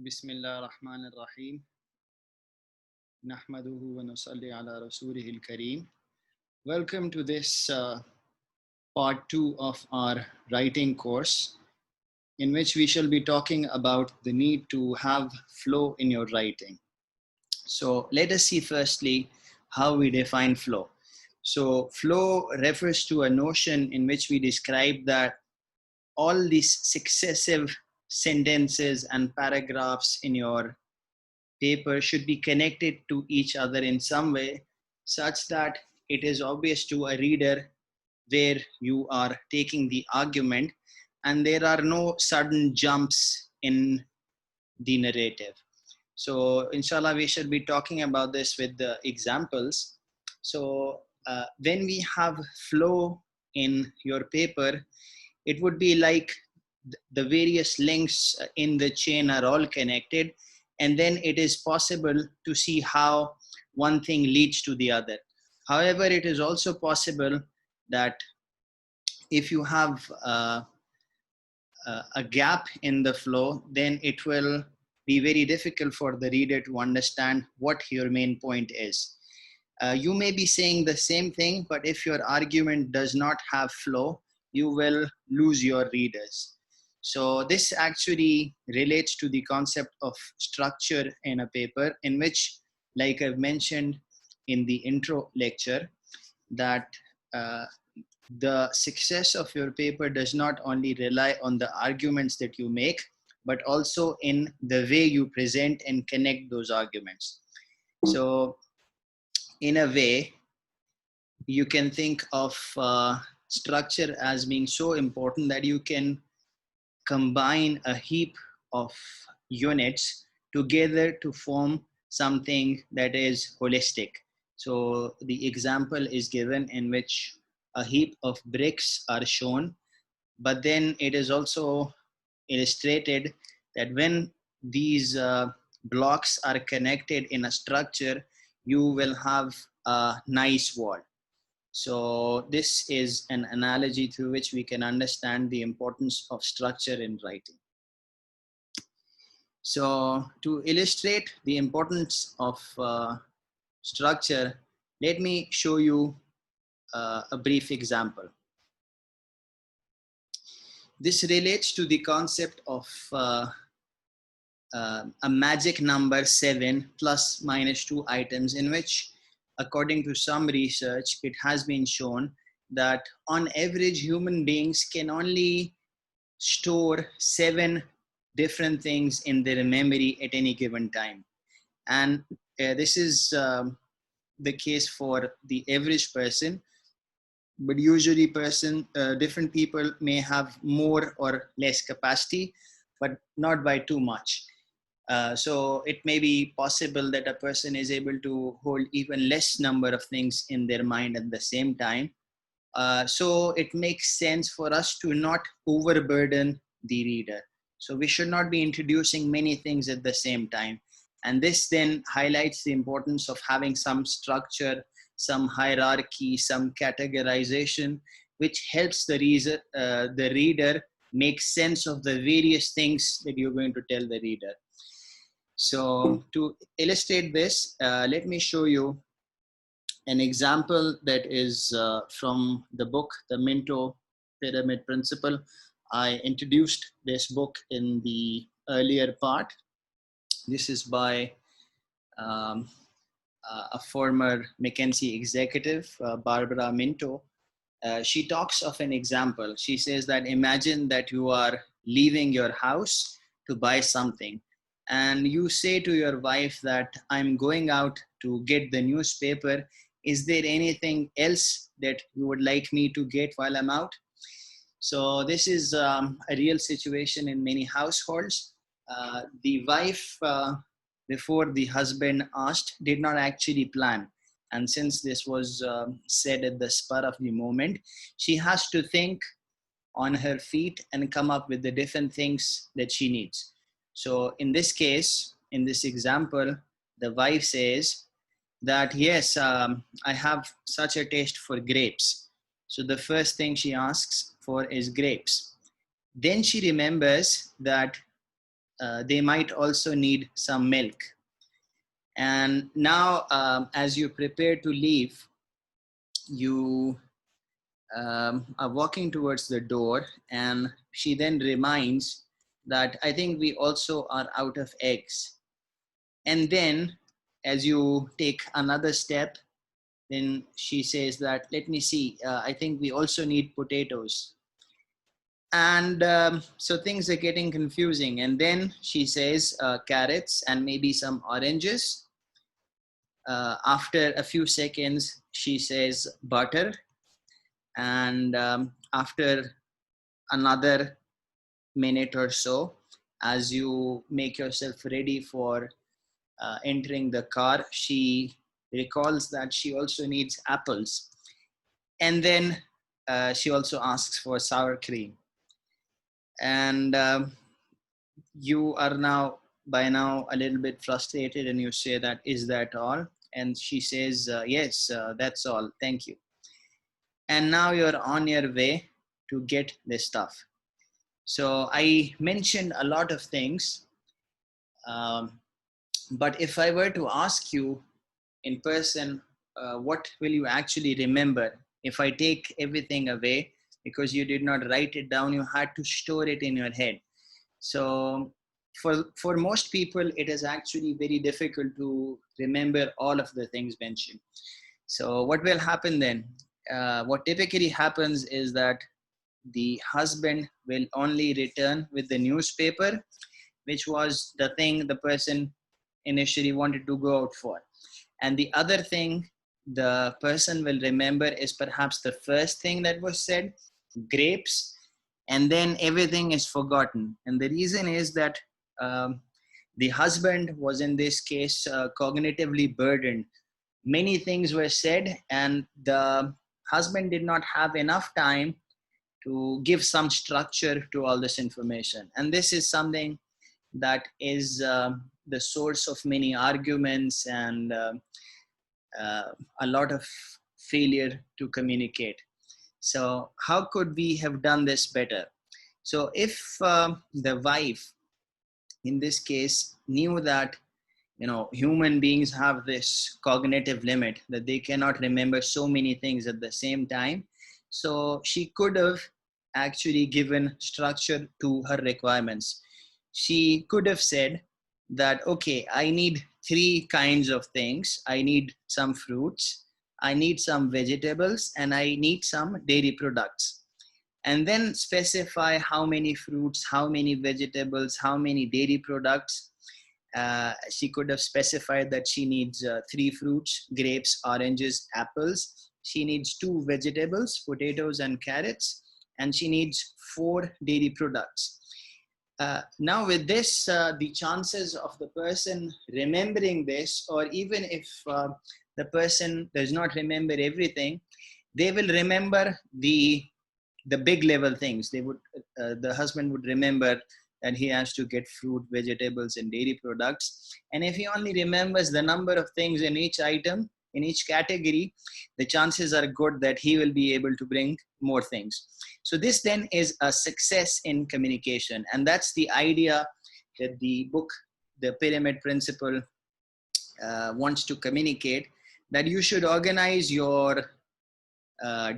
Bismillah ar-Rahman ar-Rahim. Nahmaduhu wa nusalli ala rasulih al-Kareem. Welcome to this part 2 of our writing course, in which we shall be talking about the need to have flow in your writing. So let us see firstly how we define flow. So flow refers to a notion in which we describe that all these successive sentences and paragraphs in your paper should be connected to each other in some way such that it is obvious to a reader where you are taking the argument and there are no sudden jumps in the narrative. So inshallah we should be talking about this with the examples. So when we have flow in your paper, it would be like the various links in the chain are all connected, and then it is possible to see how one thing leads to the other. However, it is also possible that if you have a gap in the flow, then it will be very difficult for the reader to understand what your main point is. You may be saying the same thing, but if your argument does not have flow, you will lose your readers. So this actually relates to the concept of structure in a paper, in which, like I've mentioned in the intro lecture, that the success of your paper does not only rely on the arguments that you make, but also in the way you present and connect those arguments. So in a way, you can think of structure as being so important that you can combine a heap of units together to form something that is holistic. So the example is given in which a heap of bricks are shown, but then it is also illustrated that when these blocks are connected in a structure, you will have a nice wall. So this is an analogy through which we can understand the importance of structure in writing. So to illustrate the importance of structure, let me show you a brief example. This relates to the concept of a magic number 7 plus minus 2 items, in which, according to some research, it has been shown that on average human beings can only store 7 different things in their memory at any given time. And this is the case for the average person, but usually different people may have more or less capacity, but not by too much. So it may be possible that a person is able to hold even less number of things in their mind at the same time. So it makes sense for us to not overburden the reader. So we should not be introducing many things at the same time. And this then highlights the importance of having some structure, some hierarchy, some categorization, which helps the reader make sense of the various things that you're going to tell the reader. So to illustrate this, let me show you an example that is from the book, The Minto Pyramid Principle. I introduced this book in the earlier part. This is by a former McKinsey executive, Barbara Minto. She talks of an example. She says that imagine that you are leaving your house to buy something, and you say to your wife that I'm going out to get the newspaper. Is there anything else that you would like me to get while I'm out? So this is a real situation in many households. The wife, before the husband asked, did not actually plan. And since this was said at the spur of the moment, she has to think on her feet and come up with the different things that she needs. So in this case, in this example, the wife says that, yes, I have such a taste for grapes. So the first thing she asks for is grapes. Then she remembers that they might also need some milk. And now, as you prepare to leave, you are walking towards the door, and she then reminds that I think we also are out of eggs. And then, as you take another step, then she says that, let me see, I think we also need potatoes. And so things are getting confusing. And then she says carrots and maybe some oranges. After a few seconds, she says butter. And after another minute or so, as you make yourself ready for entering the car, she recalls that she also needs apples. And then she also asks for sour cream. And you are now, by now, a little bit frustrated, and you say that, is that all? And she says, yes, that's all. Thank you. And now you're on your way to get this stuff. So I mentioned a lot of things. But if I were to ask you in person, what will you actually remember? If I take everything away, because you did not write it down, you had to store it in your head. So for most people, it is actually very difficult to remember all of the things mentioned. So what will happen then? What typically happens is that the husband will only return with the newspaper, which was the thing the person initially wanted to go out for. And the other thing the person will remember is perhaps the first thing that was said, grapes, and then everything is forgotten. And the reason is that the husband was, in this case, cognitively burdened. Many things were said, and the husband did not have enough time to give some structure to all this information. And this is something that is the source of many arguments and a lot of failure to communicate. So how could we have done this better? So if the wife, in this case, knew that human beings have this cognitive limit, that they cannot remember so many things at the same time, so she could have actually given structure to her requirements. She could have said that, okay, I need 3 kinds of things. I need some fruits, I need some vegetables, and I need some dairy products. And then specify how many fruits, how many vegetables, how many dairy products. She could have specified that she needs 3 fruits, grapes, oranges, apples. She needs 2 vegetables, potatoes and carrots, and she needs 4 dairy products. Now with this, the chances of the person remembering this, or even if the person does not remember everything, they will remember the big level things. They would, the husband would remember that he has to get fruit, vegetables, and dairy products. And if he only remembers the number of things in each item, in each category, the chances are good that he will be able to bring more things. So this then is a success in communication. And that's the idea that the book, The Pyramid Principle, wants to communicate, that you should organize your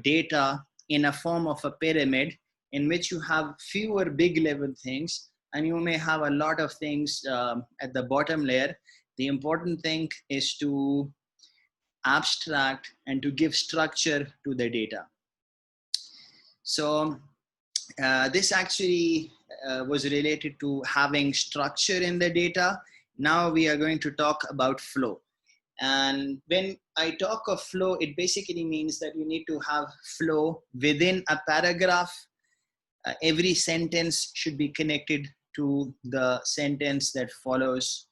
data in a form of a pyramid in which you have fewer big level things, and you may have a lot of things at the bottom layer. The important thing is to abstract and to give structure to the data. So this actually was related to having structure in the data. Now we are going to talk about flow. And when I talk of flow, it basically means that you need to have flow within a paragraph. Every sentence should be connected to the sentence that follows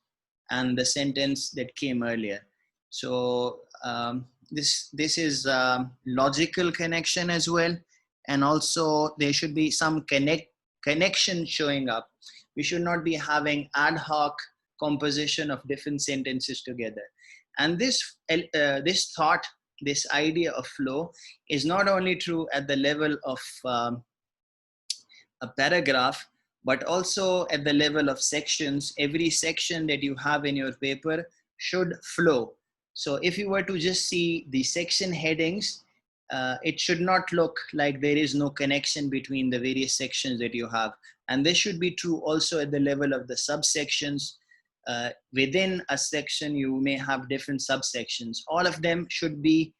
and the sentence that came earlier. So this is logical connection as well. And also there should be some connection showing up. We should not be having ad hoc composition of different sentences together. And this thought, this idea of flow is not only true at the level of a paragraph, but also at the level of sections. Every section that you have in your paper should flow. So if you were to just see the section headings, it should not look like there is no connection between the various sections that you have. And this should be true also at the level of the subsections. Within a section, you may have different subsections. All of them should be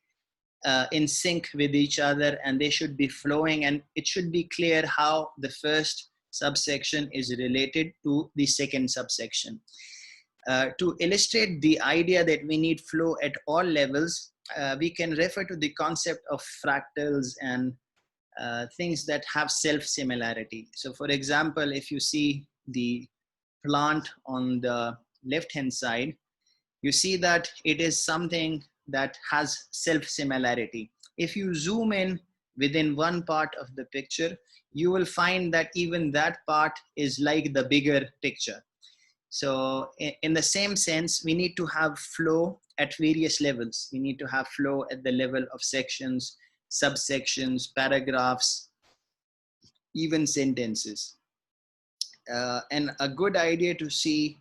in sync with each other, and they should be flowing, and it should be clear how the first subsection is related to the second subsection. To illustrate the idea that we need flow at all levels, we can refer to the concept of fractals and things that have self-similarity. So for example, if you see the plant on the left-hand side, you see that it is something that has self-similarity. If you zoom in within one part of the picture, you will find that even that part is like the bigger picture. So in the same sense, we need to have flow at various levels. We need to have flow at the level of sections, subsections, paragraphs, even sentences. And a good idea to see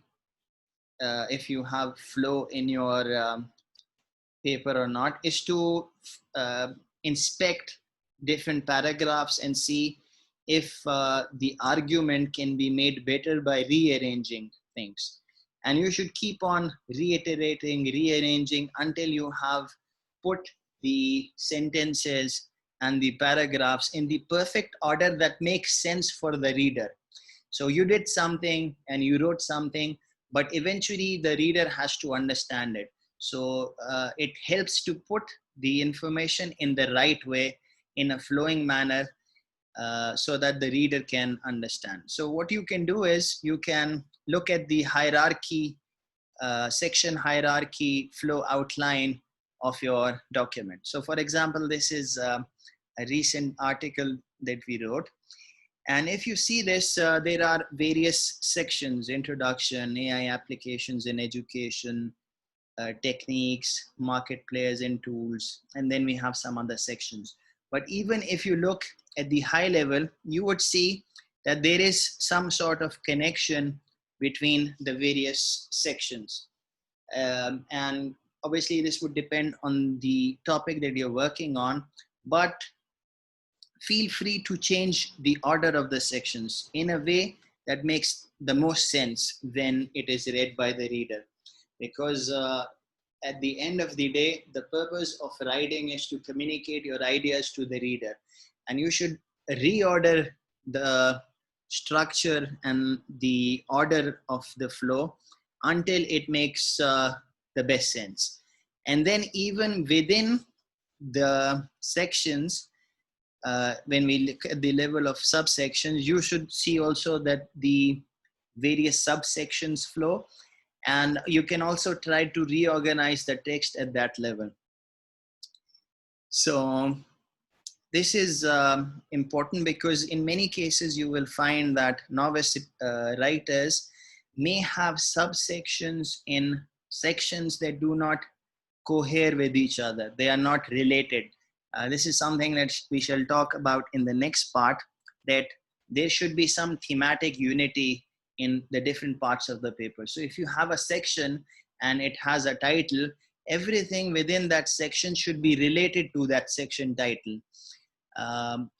if you have flow in your paper or not is to inspect different paragraphs and see if the argument can be made better by rearranging things. And you should keep on reiterating, rearranging until you have put the sentences and the paragraphs in the perfect order that makes sense for the reader. So you did something and you wrote something, but eventually the reader has to understand it. So it helps to put the information in the right way, in a flowing manner, so that the reader can understand. So what you can do is you can look at the hierarchy, section hierarchy flow outline of your document. So for example, this is a recent article that we wrote. And if you see this, there are various sections: introduction, AI applications in education, techniques, market players and tools, and then we have some other sections. But even if you look at the high level, you would see that there is some sort of connection between the various sections. And obviously this would depend on the topic that you're working on, but feel free to change the order of the sections in a way that makes the most sense when it is read by the reader. Because at the end of the day, the purpose of writing is to communicate your ideas to the reader. And you should reorder the structure and the order of the flow until it makes the best sense. And then even within the sections, when we look at the level of subsections, you should see also that the various subsections flow. And you can also try to reorganize the text at that level. So this is important because in many cases you will find that novice writers may have subsections in sections that do not cohere with each other. They are not related. This is something that we shall talk about in the next part, that there should be some thematic unity in the different parts of the paper. So if you have a section and it has a title, everything within that section should be related to that section title.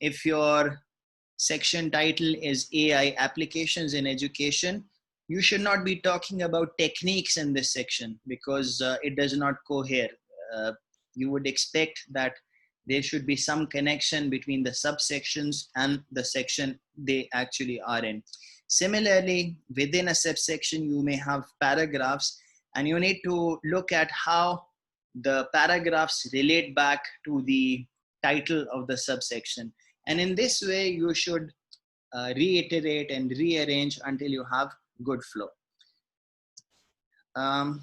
If your section title is AI applications in education, you should not be talking about techniques in this section because it does not cohere. You would expect that there should be some connection between the subsections and the section they actually are in. Similarly, within a subsection, you may have paragraphs, and you need to look at how the paragraphs relate back to the title of the subsection. And in this way, you should reiterate and rearrange until you have good flow.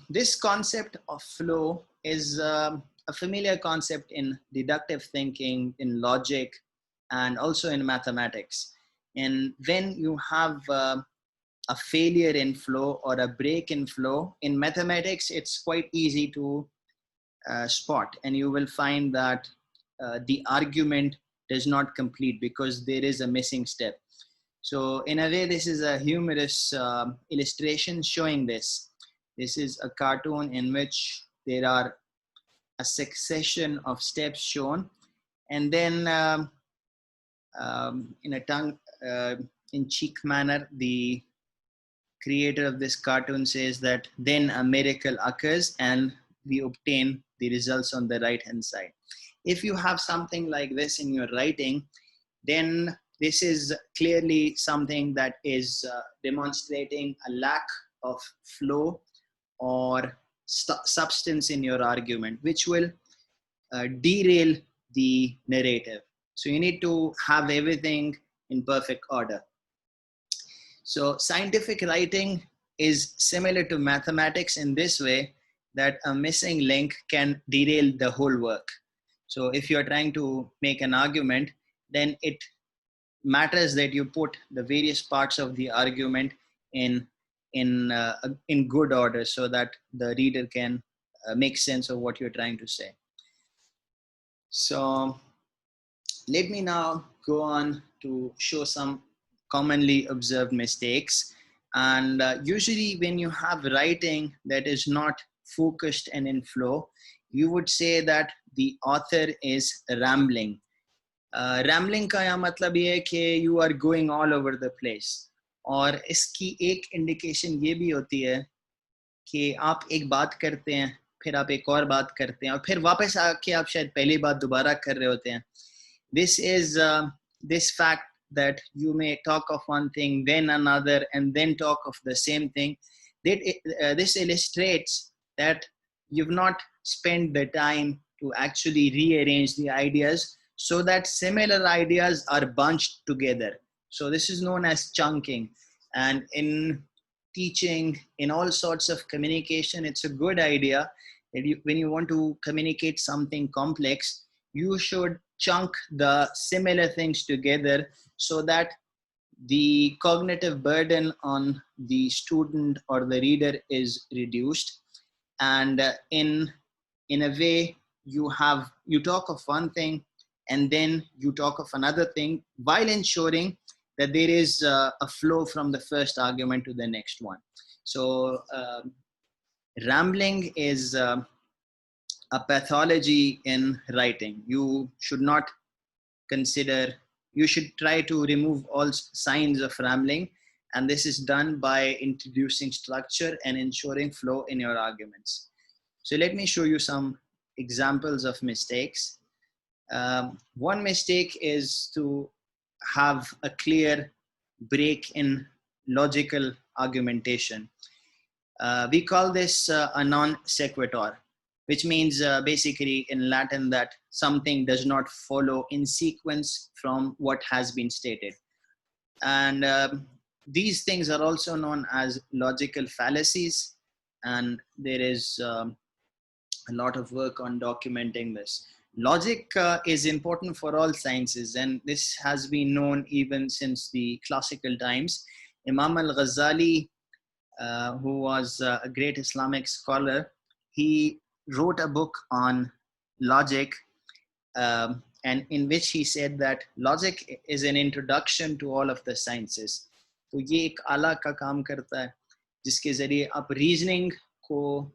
This concept of flow is a familiar concept in deductive thinking, in logic, and also in mathematics. And when you have a failure in flow or a break in flow, in mathematics, it's quite easy to spot. And you will find that the argument does not complete because there is a missing step. So in a way, this is a humorous illustration showing this. This is a cartoon in which there are a succession of steps shown, and then in a tongue-in-cheek manner, the creator of this cartoon says that then a miracle occurs and we obtain the results on the right hand side. If you have something like this in your writing, then this is clearly something that is demonstrating a lack of flow or substance in your argument, which will derail the narrative. So you need to have everything in perfect order. So scientific writing is similar to mathematics in this way, that a missing link can derail the whole work. So if you're trying to make an argument, then it matters that you put the various parts of the argument in good order, so that the reader can make sense of what you're trying to say. So let me now go on to show some commonly observed mistakes. And usually when you have writing that is not focused and in flow, you would say that the author is rambling. Rambling का यहाँ मतलब ये है कि you are going all over the place, और इसकी एक indication ये भी होती है कि आप एक बात करते हैं, फिर आप एक और बात करते हैं, और फिर वापस आके आप शायद पहली बात दोबारा कर रहे होते हैं. This is this fact that you may talk of one thing, then another, and then talk of the same thing. This illustrates that you've not spent the time to actually rearrange the ideas so that similar ideas are bunched together. So this is known as chunking. And in teaching, in all sorts of communication, it's a good idea that when you want to communicate something complex, you should chunk the similar things together so that the cognitive burden on the student or the reader is reduced. And in a way, you talk of one thing and then you talk of another thing, while ensuring that there is a flow from the first argument to the next one. So rambling is a pathology in writing. You should not consider, you should try to remove all signs of rambling, and this is done by introducing structure and ensuring flow in your arguments. So let me show you some examples of mistakes. One mistake is to have a clear break in logical argumentation. We call this a non sequitur, which means basically in Latin that something does not follow in sequence from what has been stated. And these things are also known as logical fallacies, and there is a lot of work on documenting this. Logic is important for all sciences, and this has been known even since the classical times. Imam al-Ghazali, who was a great Islamic scholar, he wrote a book on logic, and in which he said that logic is an introduction to all of the sciences. तो ये एक आला का काम करता है जिसके जरिए आप रीजनिंग को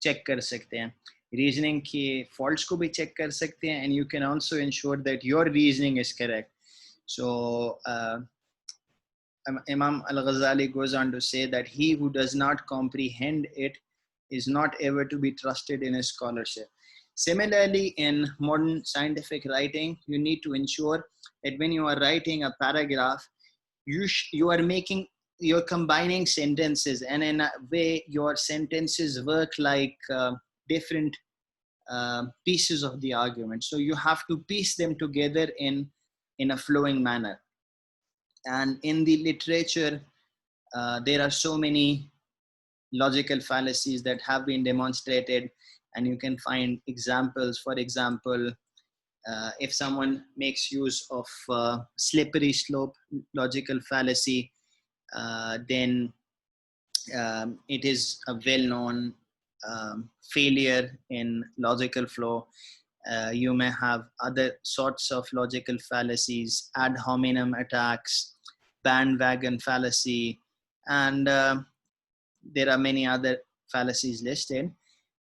चेक कर सकते हैं, रीजनिंग के फॉल्ट्स को भी चेक कर सकते हैं, and you can also ensure that your reasoning is correct. So Imam al-Ghazali goes on to say that he who does not comprehend it is not ever to be trusted in his scholarship. Similarly, in modern scientific writing, you need to ensure that when you are writing a paragraph, you're combining sentences, and in a way, your sentences work like different pieces of the argument. So you have to piece them together in a flowing manner. And in the literature, there are so many logical fallacies that have been demonstrated, and you can find examples. For example, if someone makes use of slippery slope logical fallacy, then it is a well-known failure in logical flow. You may have other sorts of logical fallacies, ad hominem attacks, bandwagon fallacy, and there are many other fallacies listed.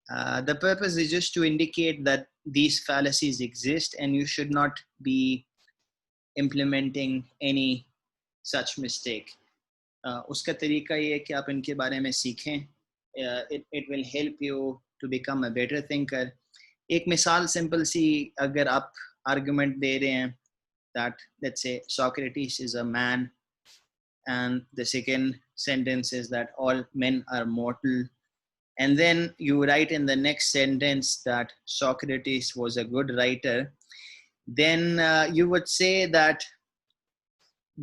The purpose is just to indicate that these fallacies exist and you should not be implementing any such mistake. उसका तरीका ये है कि आप इनके बारे में सीखें. It will help you to become a better thinker. एक मिसाल सिंपल सी, अगर आप argument दे रहे हैं that let's say Socrates is a man, and the second sentence is that all men are mortal, and then you write in the next sentence that Socrates was a good writer, then you would say that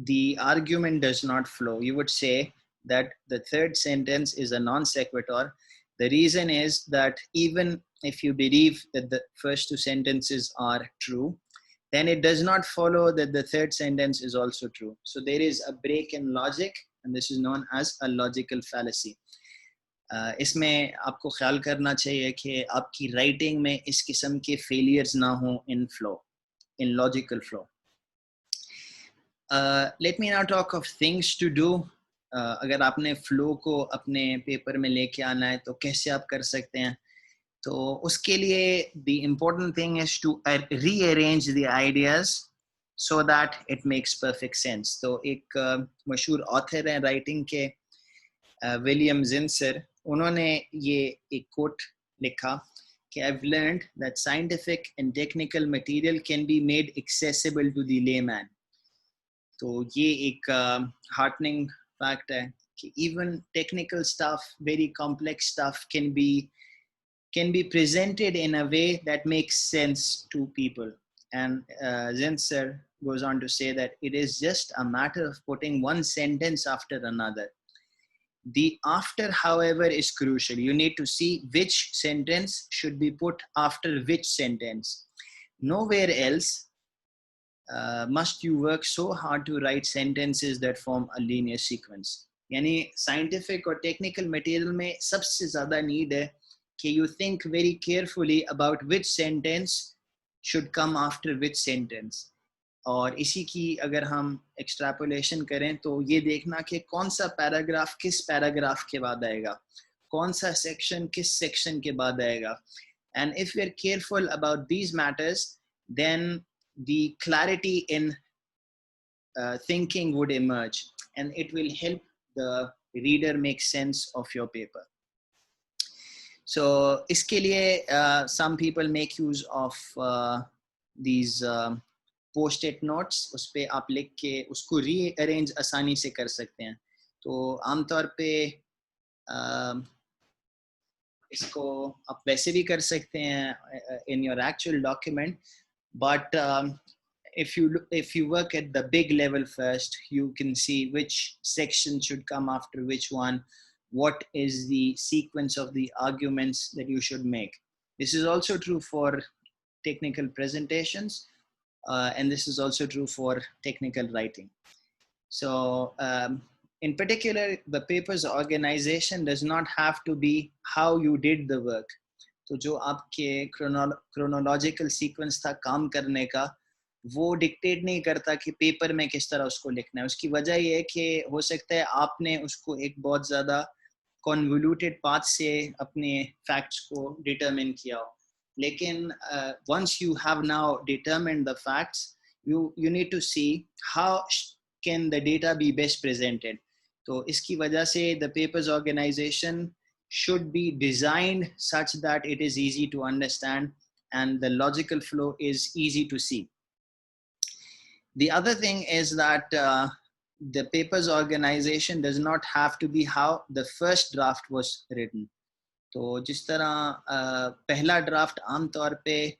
the argument does not flow. You would say that the third sentence is a non sequitur. The reason is that even if you believe that the first two sentences are true, then it does not follow that the third sentence is also true. So there is a break in logic, and this is known as a logical fallacy. इसमें आपको ख्याल करना चाहिए कि आपकी writing में इस किस्म के फेलियर्स ना हो in flow, in logical flow. Let me now talk of things to do. अगर आपने flow को अपने पेपर में लेके आना है तो कैसे आप कर सकते हैं? तो उसके लिए the important thing is to rearrange the ideas so that it makes perfect sense. तो एक मशहूर author हैं writing के William Zinnser, उन्होंने ये एक quote लिखा कि I've learned that scientific and technical material can be made accessible to the layman. तो ये एक heartening fact है कि even technical stuff, very complex stuff can be presented in a way that makes sense to people. And Zinnser goes on to say that it is just a matter of putting one sentence after another. The after, however, is crucial. You need to see which sentence should be put after which sentence. Nowhere else must you work so hard to write sentences that form a linear sequence. यानी scientific और technical material में सबसे ज़्यादा need है कि you think very carefully about which sentence should come after which sentence. और इसी की अगर हम एक्सट्रैपोलेशन करें तो ये देखना कि कौन सा पैराग्राफ किस पैराग्राफ के बाद आएगा, कौन सा सेक्शन किस सेक्शन के बाद आएगा. And if we are careful about these matters, then the clarity in thinking would emerge, and it will help the reader make sense of your paper. So इसके लिए some people make use of these post-it notes. उस पे आप लिख के उसको rearrange आसानी से कर सकते हैं. तो आमतौर पे इसको आप वैसे भी कर सकते हैं in your actual document, but if you work at the big level first, you can see which section should come after which one, what is the sequence of the arguments that you should make. This is also true for technical presentations, and this is also true for technical writing. So in particular, the paper's organization does not have to be how you did the work. तो जो आपके chronological sequence था काम करने का, वो dictate नहीं करता कि पेपर में किस तरह उसको लिखना है. उसकी वजह ये है कि हो सकता है आपने उसको एक बहुत ज़्यादा convoluted path से अपने facts को determine किया हो. लेकिन once you have now determined the facts, you need to see how can the data be best presented. तो इसकी वजह से the paper's organization should be designed such that it is easy to understand and the logical flow is easy to see. The other thing is that the paper's organization does not have to be how the first draft was written. तो जिस तरह पहला draft आमतौर पे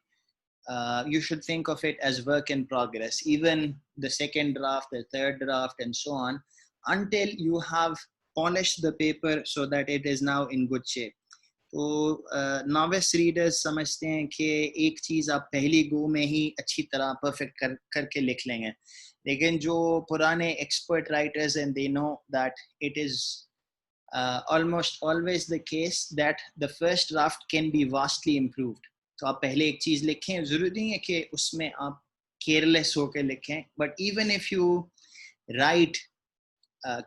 you should think of it as work in progress. Even the second draft, the third draft, and so on, until you have polished the paper so that it is now in good shape. तो novice readers समझते हैं कि एक चीज़ आप पहली गो में ही अच्छी तरह perfect करके लिख लेंगे. लेकिन जो पुराने expert writers, and they know that it is almost always the case that the first draft can be vastly improved. तो आप पहले एक चीज़ लिखें, ज़रूरी नहीं है कि उसमें आप careless होकर लिखें, but even if you write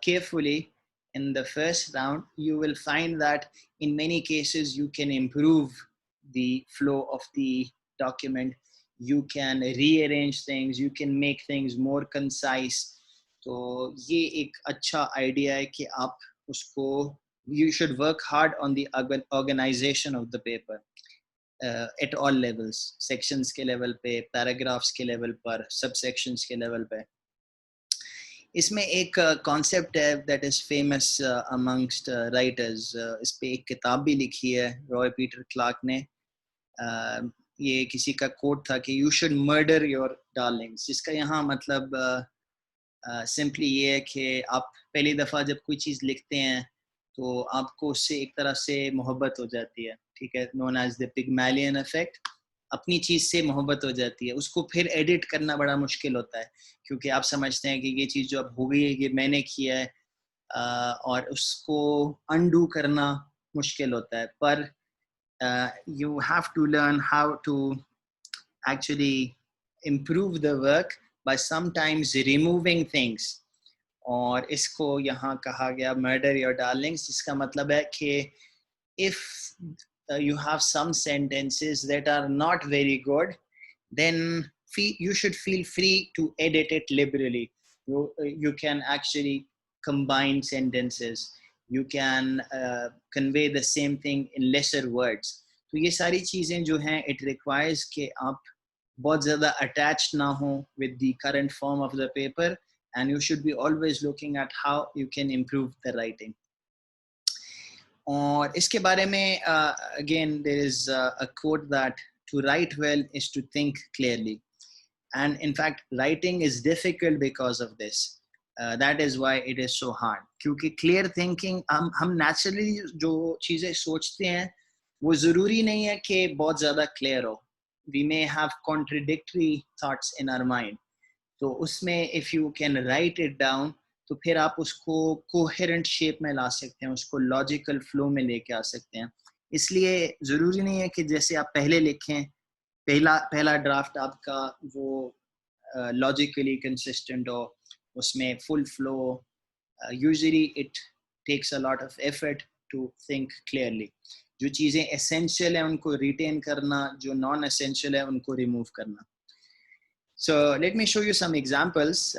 carefully in the first round, you will find that in many cases you can improve the flow of the document. You can rearrange things, you can make things more concise. तो ये एक अच्छा idea है कि आप उसको, you should work hard on the organization of the paper at all levels, sections के level पे, paragraphs के level पर, subsections के level पे. इसमें एक कॉन्सेप्ट है that is famous amongst writers. इस पे एक किताब भी लिखी है रॉय पीटर क्लार्क ने. ये किसी का कोट था कि you should murder your Darling's, जिसका यहाँ मतलब सिंपली ये है कि आप पहली दफ़ा जब कोई चीज़ लिखते हैं तो आपको उससे एक तरह से मोहब्बत हो जाती है, ठीक है, नोन एज द पिग्मैलियन इफेक्ट. अपनी चीज़ से मोहब्बत हो जाती है, उसको फिर एडिट करना बड़ा मुश्किल होता है क्योंकि आप समझते हैं कि ये चीज़ जो अब हो गई है ये मैंने किया है, और उसको अनडू करना मुश्किल होता है. पर you have to learn how to actually improve the work by sometimes removing things. और इसको यहाँ कहा गया murder your darlings, जिसका मतलब है कि if you have some sentences that are not very good, then you should feel free to edit it liberally. You can actually combine sentences. You can convey the same thing in lesser words. तो ये सारी चीज़ें जो हैं, it requires कि आप बहुत ज़्यादा attached ना हो with the current form of the paper, and you should be always looking at how you can improve the writing. और इसके बारे में again there is a quote that to write well is to think clearly, and in fact writing is difficult because of this. That is why it is so hard, क्योंकि clear thinking हम naturally जो चीज़ें सोचते हैं वो ज़रूरी नहीं है कि बहुत ज़्यादा clear हो. We may have contradictory thoughts in our mind. तो उसमें if you can write it down, तो फिर आप उसको coherent shape में ला सकते हैं, उसको logical flow में लेके आ सकते हैं. इसलिए ज़रूरी नहीं है कि जैसे आप पहले लिखें, पहला ड्राफ्ट आपका वो logically consistent हो, उसमें full flow. Usually it takes a lot of effort to think clearly. जो चीज़ें essential है उनको retain करना, जो non essential है उनको remove करना. So let me show you some examples.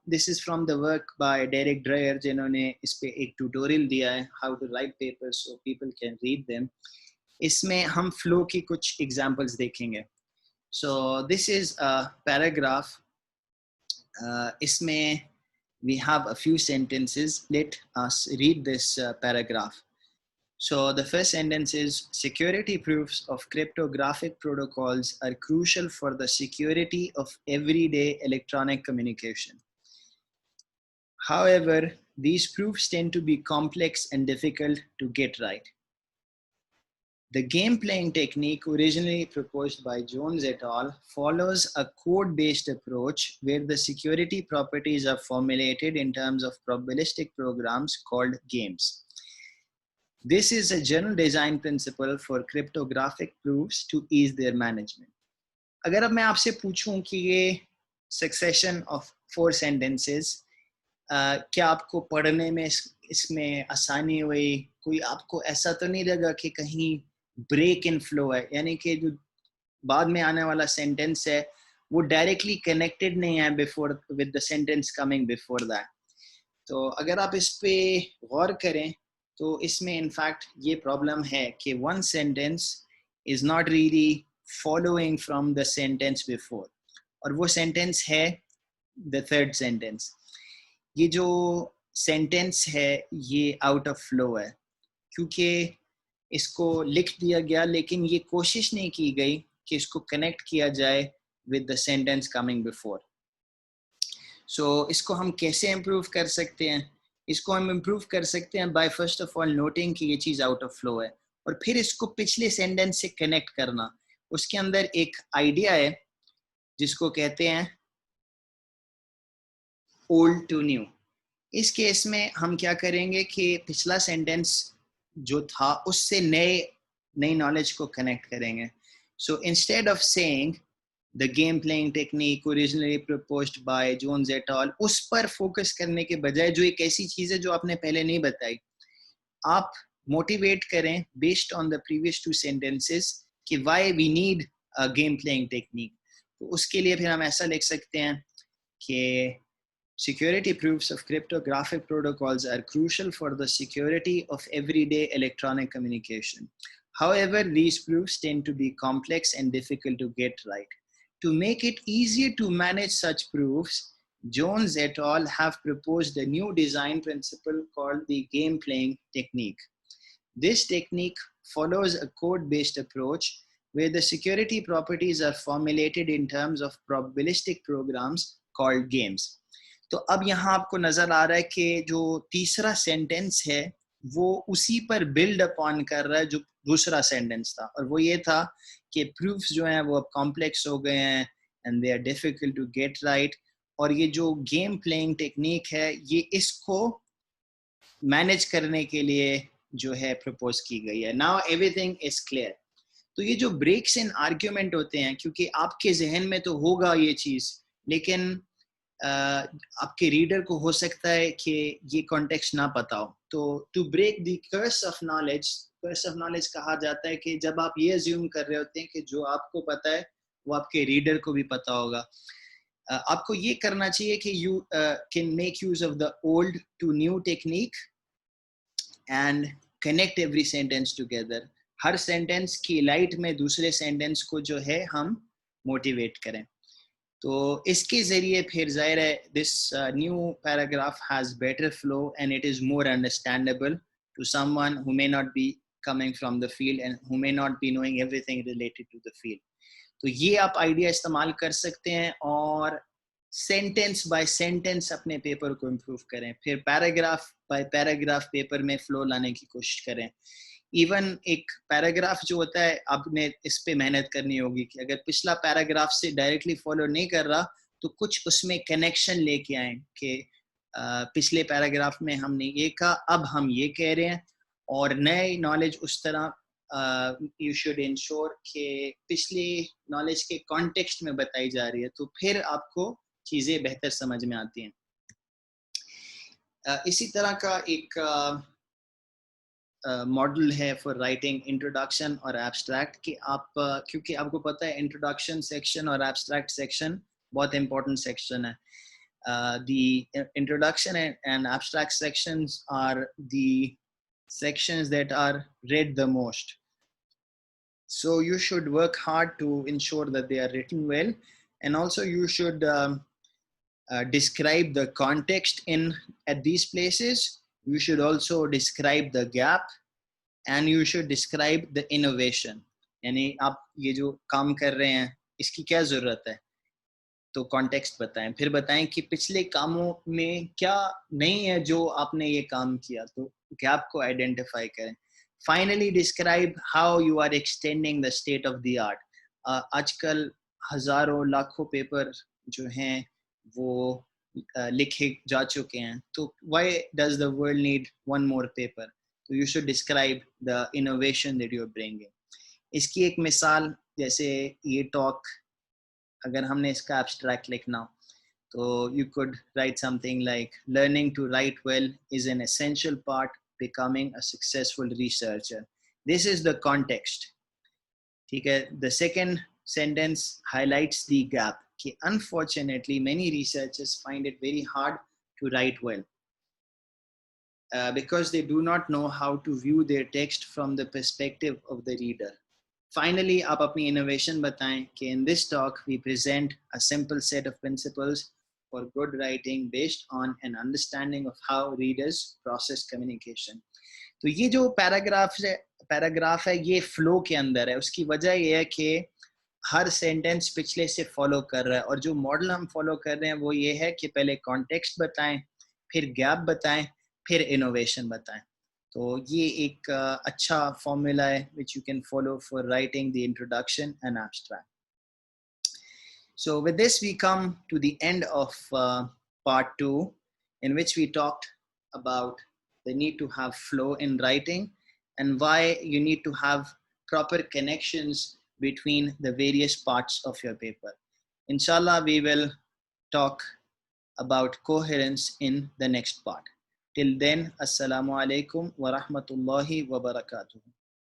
This is from the work by Derek Dreyer, जिन्होंने इस पे एक tutorial दिया है how to write papers so people can read them. इसमें हम flow की कुछ examples देखेंगे. So this is a paragraph. इसमें we have a few sentences. Let us read this paragraph. So the first sentence is, security proofs of cryptographic protocols are crucial for the security of everyday electronic communication. However, these proofs tend to be complex and difficult to get right. The game playing technique originally proposed by Jones et al. Follows a code-based approach where the security properties are formulated in terms of probabilistic programs called games. This is a general design principle for cryptographic proofs to ease their management. अगर अब मैं आपसे पूछूं कि ये succession of 4 sentences क्या आपको पढ़ने में इसमें आसानी हुई? कोई आपको ऐसा तो नहीं लगा कि कहीं break in flow है, यानी कि जो बाद में आने वाला sentence है वो directly connected नहीं है with the sentence coming before that. तो अगर आप इस पे गौर करें तो इसमें in fact ये problem है कि one sentence is not really following from the sentence before, और वो sentence है the third sentence. ये जो sentence है ये out of flow है क्योंकि इसको लिख दिया गया लेकिन ये कोशिश नहीं की गई कि इसको connect किया जाए with the sentence coming before. So इसको हम कैसे improve कर सकते हैं? इसको हम improve कर सकते हैं by first of all noting कि ये चीज़ out of flow है और फिर इसको पिछले sentence से connect करना. उसके अंदर एक idea है जिसको कहते हैं old to new. इस केस में हम क्या करेंगे कि पिछला sentence जो था उससे नई knowledge को connect करेंगे. So instead of saying the game playing technique originally proposed by Jones et al. उस पर फोकस करने के बजाय जो एक ऐसी चीज है जो आपने पहले नहीं बताई, आप मोटिवेट करें based on the previous two sentences कि why we need a game playing technique. तो उसके लिए फिर हम ऐसा लिख सकते हैं कि security proofs of cryptographic protocols are crucial for the security of everyday electronic communication. However, these proofs tend to be complex and difficult to get right. To make it easier to manage such proofs, Jones et al. Have proposed a new design principle called the game playing technique. This technique follows a code-based approach where the security properties are formulated in terms of probabilistic programs called games. तो अब यहाँ आपको नजर आ रहा है कि जो तीसरा सेंटेंस है वो उसी पर बिल्ड अपॉन कर रहा है जो दूसरा सेंटेंस था, और वो ये था कि प्रूफ्स जो हैं वो अब कॉम्प्लेक्स हो गए हैं and they are difficult to get right, और ये जो गेम प्लेइंग टेक्निक है ये इसको मैनेज करने के लिए जो है प्रपोज की गई है. Now everything is clear. तो ये जो ब्रेक्स इन आर्ग्यूमेंट होते हैं, क्योंकि आपके जहन में तो होगा ये चीज, लेकिन आपके रीडर को हो सकता है कि ये कॉन्टेक्स्ट ना पता हो. तो to break the curse of knowledge कहा जाता है कि जब आप ये अज्यूम कर रहे होते हैं कि जो आपको पता है वो आपके रीडर को भी पता होगा, आपको ये करना चाहिए कि you can make use of the old to new technique and connect every sentence together. हर सेंटेंस की लाइट में दूसरे सेंटेंस को जो है हम मोटिवेट करें. तो इसके जरिए फिर जाहिर है this new paragraph has better flow and it is more understandable to someone who may not be coming from the field and who may not be knowing everything related to the field. तो ये आप idea इस्तेमाल कर सकते हैं और sentence by sentence अपने paper को इम्प्रूव करें, फिर पैराग्राफ बाय पैराग्राफ पेपर में फ्लो लाने की कोशिश करें. इवन एक पैराग्राफ जो होता है आपने इस पे मेहनत करनी होगी कि अगर पिछला पैराग्राफ से डायरेक्टली फॉलो नहीं कर रहा तो कुछ उसमें कनेक्शन लेके आए कि पिछले पैराग्राफ में हमने ये कहा, अब हम ये कह रहे हैं, और नए नॉलेज उस तरह यू शुड इंश्योर कि पिछली नॉलेज के कॉन्टेक्स्ट में बताई जा रही है, तो फिर आपको चीज़ें बेहतर समझ में आती हैं. इसी तरह का एक मॉडल है फॉर राइटिंग इंट्रोडक्शन और एब्स्ट्रैक्ट कि आप क्योंकि आपको पता है इंट्रोडक्शन सेक्शन और एब्स्ट्रैक्ट सेक्शन बहुत इंपॉर्टेंट सेक्शन है. The introduction and abstract sections are the sections that are read the most. So you should work hard to ensure that they are written well, and also you should describe the context at these places. You should also describe the gap and you should describe the innovation. यानी आप ये जो काम कर रहे हैं इसकी क्या ज़रूरत है, तो कॉन्टेक्स्ट बताएं, फिर बताएं कि पिछले कामों में क्या नहीं है जो आपने ये काम किया, तो गैप को आइडेंटिफाई करें. Finally describe how you are extending the state of the art. आजकल हज़ारों लाखों पेपर जो हैं वो लिखे जा चुके हैं, तो why does the world need one more paper? So you should describe the innovation that you're bringing. इसकी एक मिसाल जैसे ये टॉक, अगर हमने इसका abstract लिखना हो तो you could write something like learning to write well is an essential part becoming a successful researcher. This is the context. ठीक है. The second sentence highlights the gap. Unfortunately, many researchers find it very hard to write well because they do not know how to view their text from the perspective of the reader. Finally, आप अपनी innovation बताएं कि in this talk we present a simple set of principles for good writing based on an understanding of how readers process communication. तो ये जो paragraph है ये flow के अंदर है. उसकी वजह ये है कि हर सेंटेंस पिछले से फॉलो कर रहा है, और जो मॉडल हम फॉलो कर रहे हैं वो ये है कि पहले कॉन्टेक्स्ट बताएं, फिर गैप बताएं, फिर इनोवेशन बताएं. तो ये एक अच्छा फॉर्मूला है which you can follow for writing the introduction and abstract. So with this we come to the end of part 2, in which we talked about the need to have flow in writing and why you need to have proper connections between the various parts of your paper. Inshallah, we will talk about coherence in the next part. Till then, Assalamu alaikum wa rahmatullahi wa barakatuh.